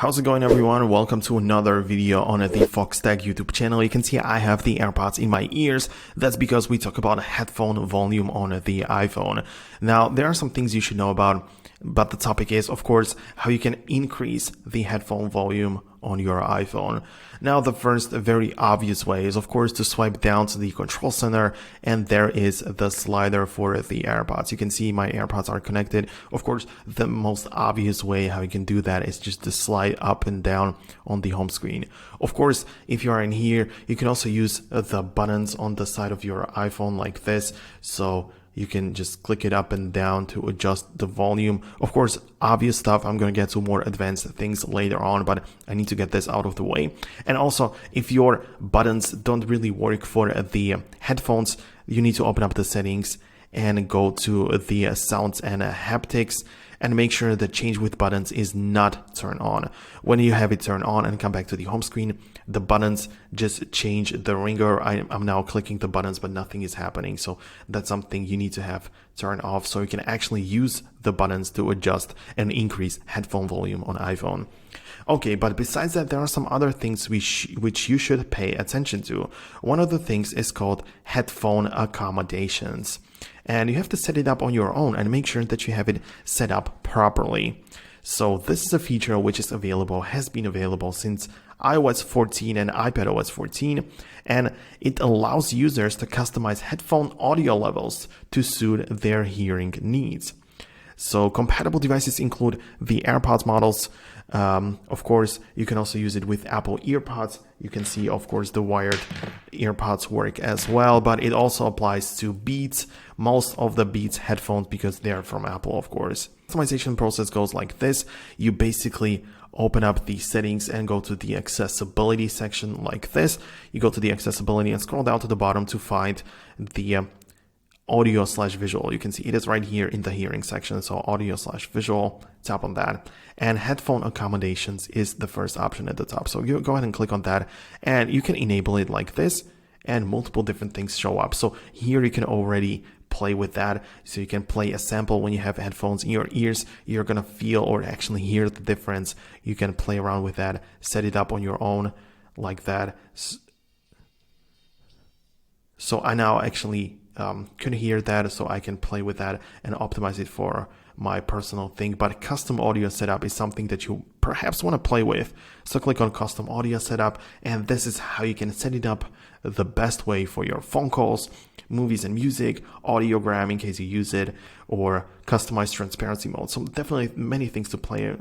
How's it going, everyone? Welcome to another video on the Foxtech YouTube channel. You can see I have the AirPods in my ears. That's because we talk about headphone volume on the iPhone. Now, there are some things you should know about, but the topic is, of course, how you can increase the headphone volume on your iPhone. Now, the first very obvious way is, of course, to swipe down to the control center, and there is the slider for the AirPods. You can see my AirPods are connected. Of course, the most obvious way how you can do that is just to slide up and down on the home screen. Of course, if you are in here, you can also use the buttons on the side of your iPhone like this. So you can just click it up and down to adjust the volume. Of course, obvious stuff. I'm going to get to more advanced things later on, but I need to get this out of the way. And also, if your buttons don't really work for the headphones, you need to open up the settings and go to the sounds and haptics and make sure the change with buttons is not turned on. When you have it turned on and come back to the home screen, the buttons just change the ringer. I'm now clicking the buttons, but nothing is happening. So that's something you need to have turned off so you can actually use the buttons to adjust and increase headphone volume on iPhone. Okay, but besides that, there are some other things which you should pay attention to. One of the things is called headphone accommodations. And you have to set it up on your own and make sure that you have it set up properly. So this is a feature which is available, has been available since iOS 14 and iPadOS 14, and it allows users to customize headphone audio levels to suit their hearing needs. So compatible devices include the AirPods models. Of course, you can also use it with Apple EarPods. You can see, of course, the wired EarPods work as well, but it also applies to Beats, most of the Beats headphones, because they're from Apple, of course. Customization process goes like this. You basically open up the settings and go to the accessibility section like this. You go to the accessibility and scroll down to the bottom to find the audio/visual. You can see it is right here in the hearing section. So audio/visual, tap on that. And headphone accommodations is the first option at the top. So you go ahead and click on that and you can enable it like this and multiple different things show up. So here you can already play with that. So you can play a sample when you have headphones in your ears. You're going to feel or actually hear the difference. You can play around with that, set it up on your own like that. So I now actually can hear that, so I can play with that and optimize it for my personal thing. But custom audio setup is something that you perhaps want to play with. So click on custom audio setup, and this is how you can set it up the best way for your phone calls, movies and music, audiogram in case you use it, or customized transparency mode. So definitely many things to play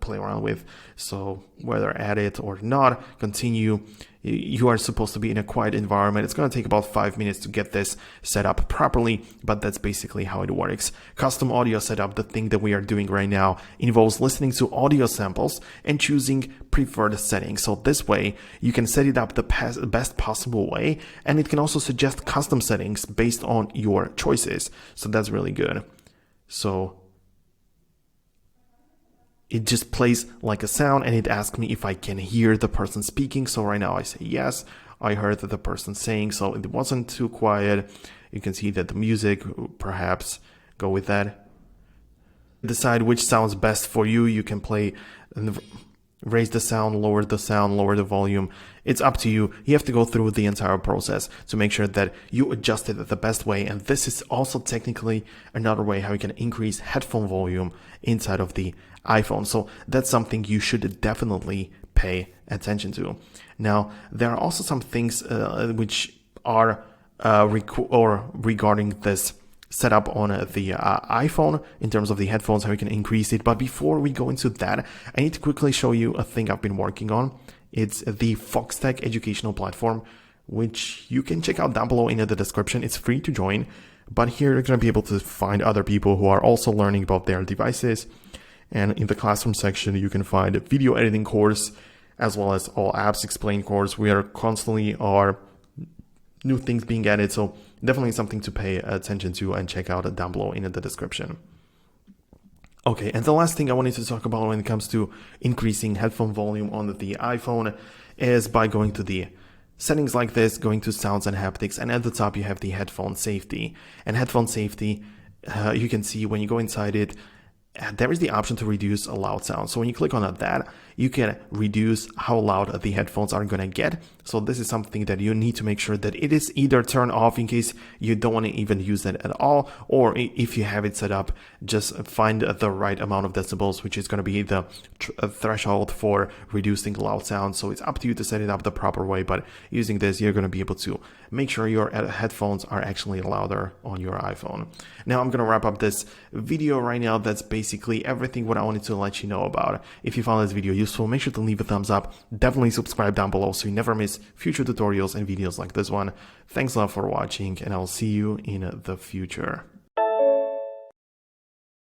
around with. So whether add it or not, continue. You are supposed to be in a quiet environment. It's going to take about 5 minutes to get this set up properly, but that's basically how it works. Custom audio setup, the thing that we are doing right now, involves listening to audio samples and choosing preferred settings. So this way you can set it up the best possible way, and it can also suggest custom settings based on your choices. So that's really good. So it just plays like a sound and it asks me if I can hear the person speaking. So right now I say yes, I heard the person saying, so it wasn't too quiet. You can see that the music, perhaps go with that. Decide which sounds best for you. You can play and raise the sound, lower the volume. It's up to you. You have to go through the entire process to make sure that you adjust it the best way. And this is also technically another way how you can increase headphone volume inside of the iPhone. So that's something you should definitely pay attention to. Now, there are also some things which are regarding this setup on the iPhone in terms of the headphones, how you can increase it. But before we go into that, I need to quickly show you a thing I've been working on. It's the Foxtech educational platform, which you can check out down below in the description. It's free to join, but here you're going to be able to find other people who are also learning about their devices. And in the classroom section, you can find a video editing course, as well as all apps explained course. We are constantly new things being added. So definitely something to pay attention to and check out down below in the description. Okay, and the last thing I wanted to talk about when it comes to increasing headphone volume on the iPhone is by going to the settings like this, going to sounds and haptics, and at the top you have the headphone safety. And headphone safety, you can see when you go inside it, there is the option to reduce a loud sound. So when you click on that, you can reduce how loud the headphones are going to get. So this is something that you need to make sure that it is either turned off in case you don't want to even use it at all, or if you have it set up, just find the right amount of decibels, which is going to be the threshold for reducing loud sound. So it's up to you to set it up the proper way, but using this, you're going to be able to make sure your headphones are actually louder on your iPhone. Now I'm going to wrap up this video right now. That's basically everything what I wanted to let you know about. If you found this video useful, make sure to leave a thumbs up. Definitely subscribe down below so you never miss future tutorials and videos like this one. Thanks a lot for watching, and I'll see you in the future.